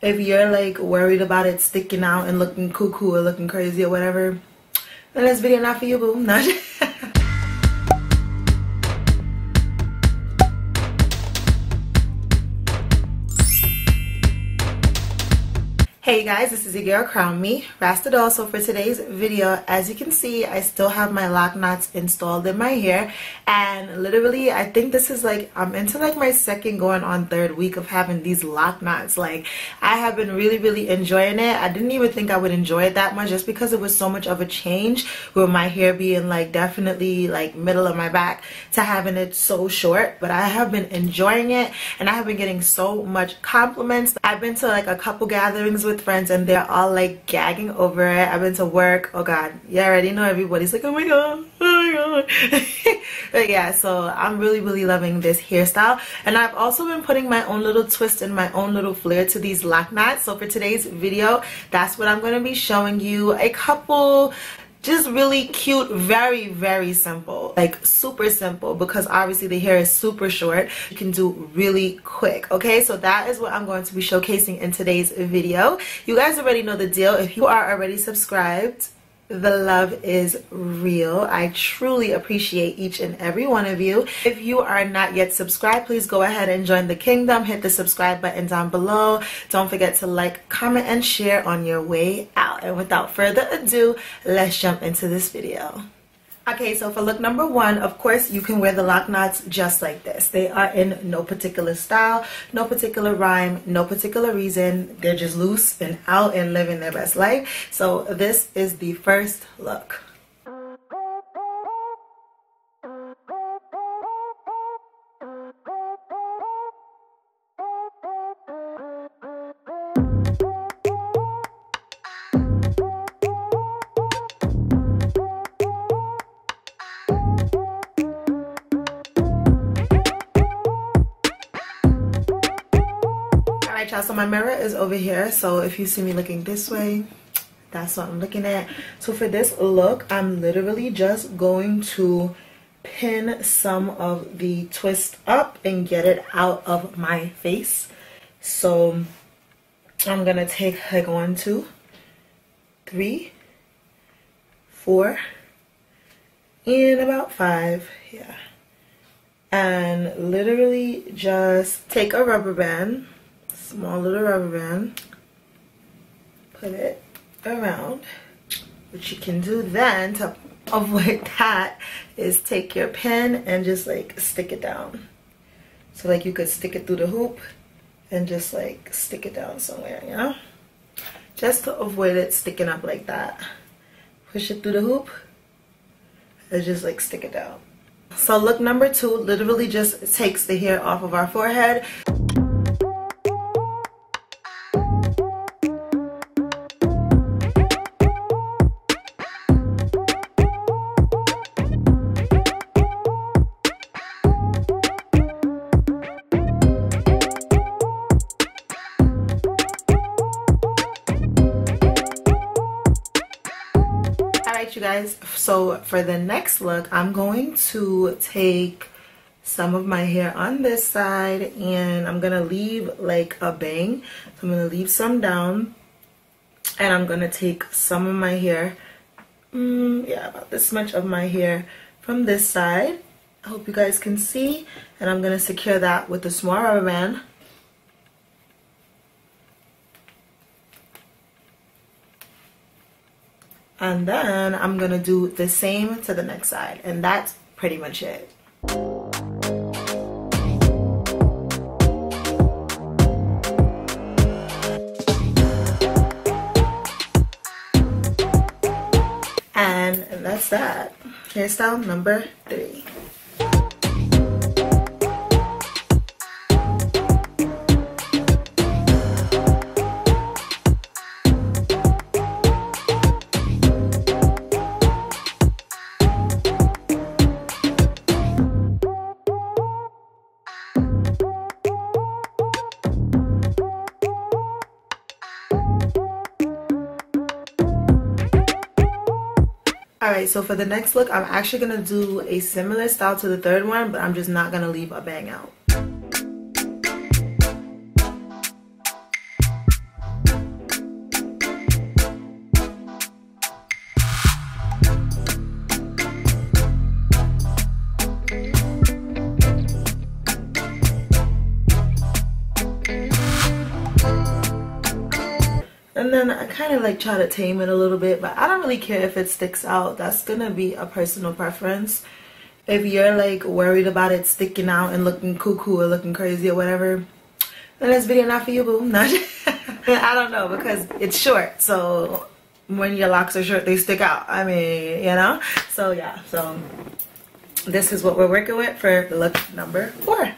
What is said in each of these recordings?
If you're like worried about it sticking out and looking cuckoo or looking crazy or whatever, then this video not for you, boo. Not Hey guys, this is your girl Crown Me, Rasta Doll. So for today's video, as you can see, I still have my lock knots installed in my hair, and literally I think this is like, I'm into like my second going on third week of having these lock knots. Like, I have been really enjoying it. I didn't even think I would enjoy it that much just because it was so much of a change with my hair being like definitely like middle of my back to having it so short. But I have been enjoying it, and I have been getting so much compliments. I've been to like a couple gatherings with friends and they're all like gagging over it. I've been to work, oh god, you already know, everybody's like, oh my god, oh my god. But yeah, so I'm really loving this hairstyle, and I've also been putting my own little twist and my own little flair to these lock knots. So for today's video, that's what I'm going to be showing you. A couple just really cute, very simple, like super simple, because obviously the hair is super short. You can do really quick. Okay, so that is what I'm going to be showcasing in today's video. You guys already know the deal. If you are already subscribed, the love is real. I truly appreciate each and every one of you. If you are not yet subscribed, please go ahead and join the kingdom. Hit the subscribe button down below. Don't forget to like, comment, and share on your way out. And without further ado, let's jump into this video. Okay, so for look number one, of course, you can wear the lock knots just like this. They are in no particular style, no particular rhyme, no particular reason. They're just loose and out and living their best life. So this is the first look. So my mirror is over here, so if you see me looking this way, that's what I'm looking at. So for this look, I'm literally just going to pin some of the twist up and get it out of my face. So I'm gonna take like 1, 2, 3, 4, and about 5, yeah, and literally just take a rubber band, small little rubber band, put it around. What you can do then to avoid that is take your pin and just like stick it down. So like you could stick it through the hoop and just like stick it down somewhere, you know, just to avoid it sticking up like that. Push it through the hoop and just like stick it down. So look number two literally just takes the hair off of our forehead. You guys, so for the next look, I'm going to take some of my hair on this side and I'm gonna leave like a bang. So I'm gonna leave some down, and I'm gonna take some of my hair, yeah, about this much of my hair from this side. I hope you guys can see, and I'm gonna secure that with a small rubber band. And then I'm gonna do the same to the next side, and that's pretty much it. And that's that. Hairstyle number 3. Alright, so for the next look, I'm actually going to do a similar style to the third one, but I'm just not going to leave a bang out. And then I kind of like try to tame it a little bit, but I don't really care if it sticks out. That's gonna be a personal preference. If you're like worried about it sticking out and looking cuckoo or looking crazy or whatever, then this video not for you, boo. Not I don't know, because it's short, so when your locks are short they stick out. I mean, you know. So yeah, so this is what we're working with for look number 4.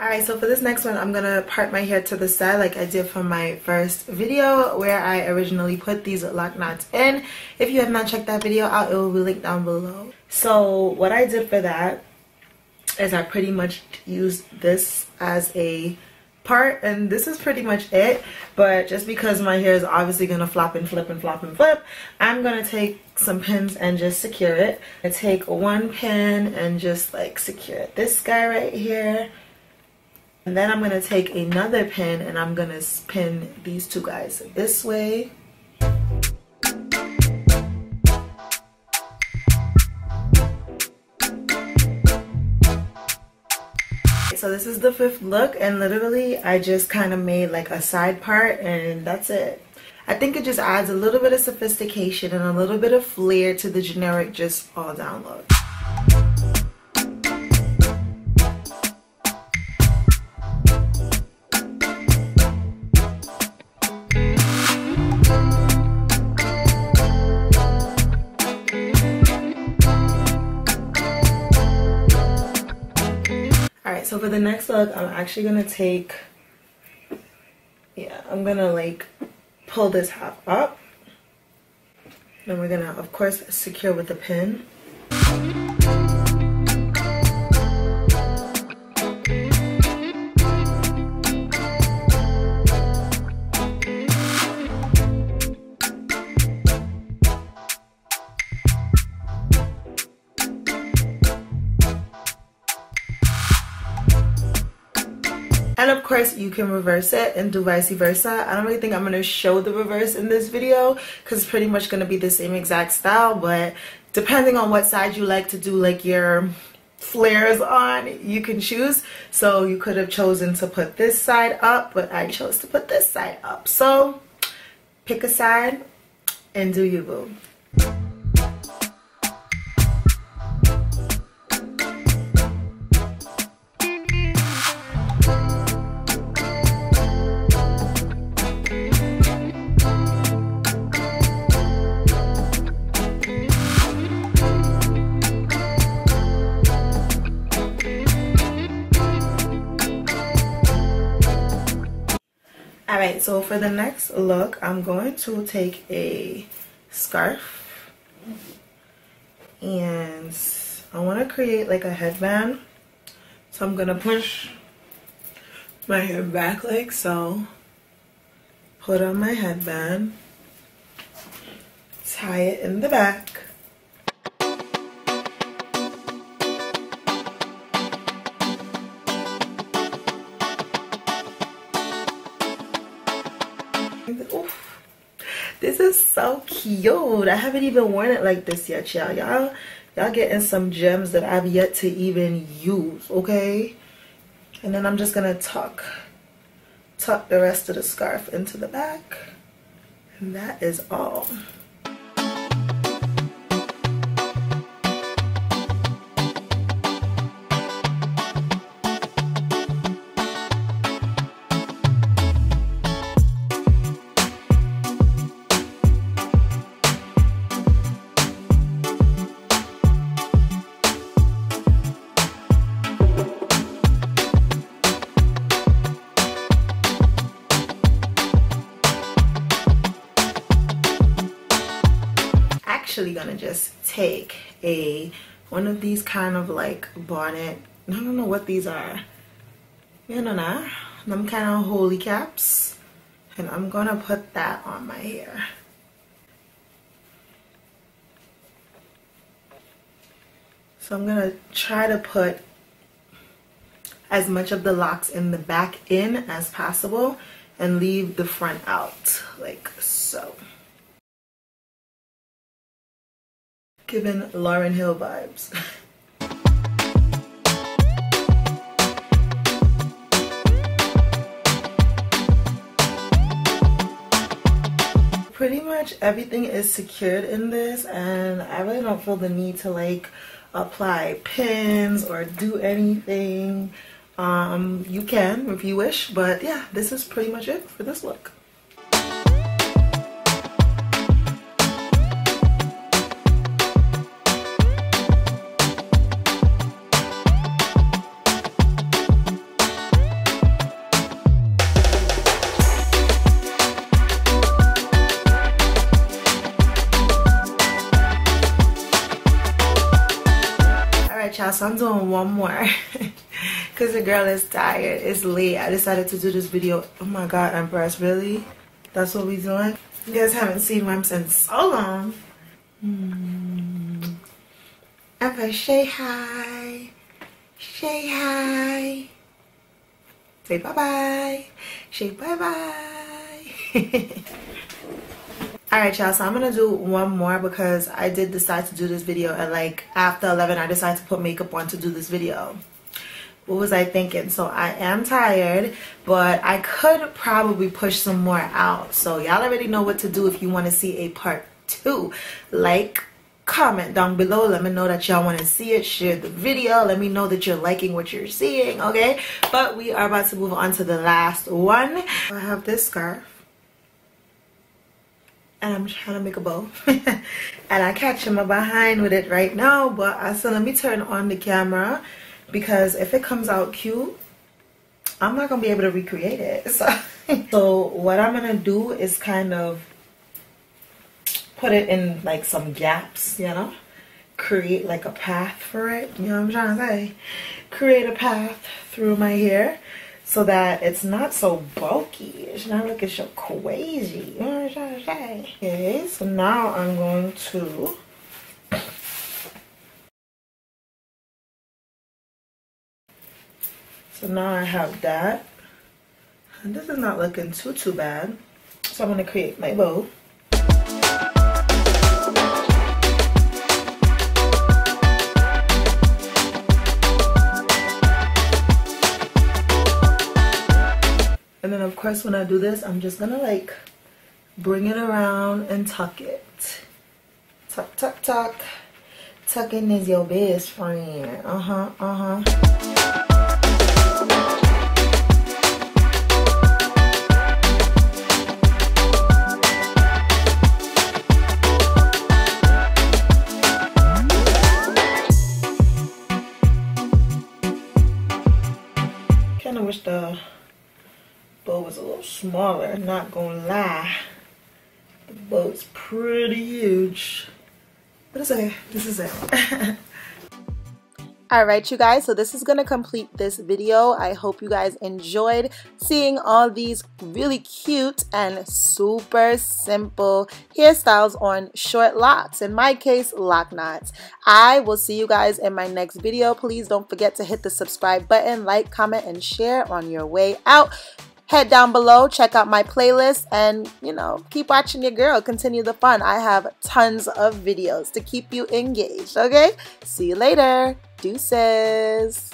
Alright, so for this next one, I'm gonna part my hair to the side like I did for my first video where I originally put these lock knots in. If you have not checked that video out, it will be linked down below. So what I did for that is I pretty much used this as a part, and this is pretty much it. But just because my hair is obviously gonna flop and flip and flop and flip, I'm gonna take some pins and just secure it. I take one pin and just like secure it. This guy right here. And then I'm going to take another pin and I'm going to pin these two guys this way. So this is the 5th look, and literally I just kind of made like a side part and that's it. I think it just adds a little bit of sophistication and a little bit of flair to the generic just all down look. So for the next look, I'm actually gonna take, I'm gonna like pull this half up. Then we're gonna, of course, secure with a pin. And of course you can reverse it and do vice versa. I don't really think I'm going to show the reverse in this video because it's pretty much going to be the same exact style, but depending on what side you like to do like your flares on, you can choose. So you could have chosen to put this side up, but I chose to put this side up. So pick a side and do you, boo. Alright, so for the next look, I'm going to take a scarf and I want to create like a headband. So I'm going to push my hair back like so, put on my headband, tie it in the back. Oof. This is so cute. I haven't even worn it like this yet, y'all. Y'all getting some gems that I've yet to even use, okay? And then I'm just gonna tuck the rest of the scarf into the back, and that is all. Gonna just take one of these kind of like bonnet, I don't know what these are, you know, them kind of holy caps, and I'm gonna put that on my hair. So I'm gonna try to put as much of the locks in the back in as possible, and leave the front out like so. Giving Lauryn Hill vibes. Pretty much everything is secured in this, and I really don't feel the need to like apply pins or do anything. You can if you wish, but yeah, this is pretty much it for this look. Y'all, so I'm doing one more because the girl is tired. It's late. I decided to do this video. Oh my god, Empress, really? That's what we doing? You guys haven't seen Rem in so long. Empress, say hi. Say hi. Say bye-bye. Say bye-bye. Alright y'all, so I'm gonna do one more because I did decide to do this video at like after 11. I decided to put makeup on to do this video. What was I thinking? So I am tired, but I could probably push some more out. So y'all already know what to do if you want to see a part 2. Like, comment down below, let me know that y'all want to see it. Share the video, let me know that you're liking what you're seeing, okay? But we are about to move on to the last one. I have this scarf and I'm trying to make a bow and I catch my behind with it right now, but I said let me turn on the camera because if it comes out cute, I'm not gonna be able to recreate it. So what I'm gonna do is kind of put it in like some gaps, you know, create like a path for it, you know what I'm trying to say, create a path through my hair so that it's not so bulky. It's not looking so crazy. You know what I'm trying to say? Okay, so now I'm going to now I have that. And this is not looking too bad. So I'm going to create my bow. And then of course when I do this, I'm just gonna like bring it around and tuck it. Tuck, tuck, tuck. Tucking is your best friend. Kinda wish the bow was a little smaller, not gonna lie. The bow's pretty huge, but it's okay. This is it. Alright you guys, so this is gonna complete this video. I hope you guys enjoyed seeing all these really cute and super simple hairstyles on short locks. In my case, lock knots. I will see you guys in my next video. Please don't forget to hit the subscribe button, like, comment, and share on your way out. Head down below, check out my playlist, and, you know, keep watching your girl. Continue the fun. I have tons of videos to keep you engaged, okay? See you later. Deuces.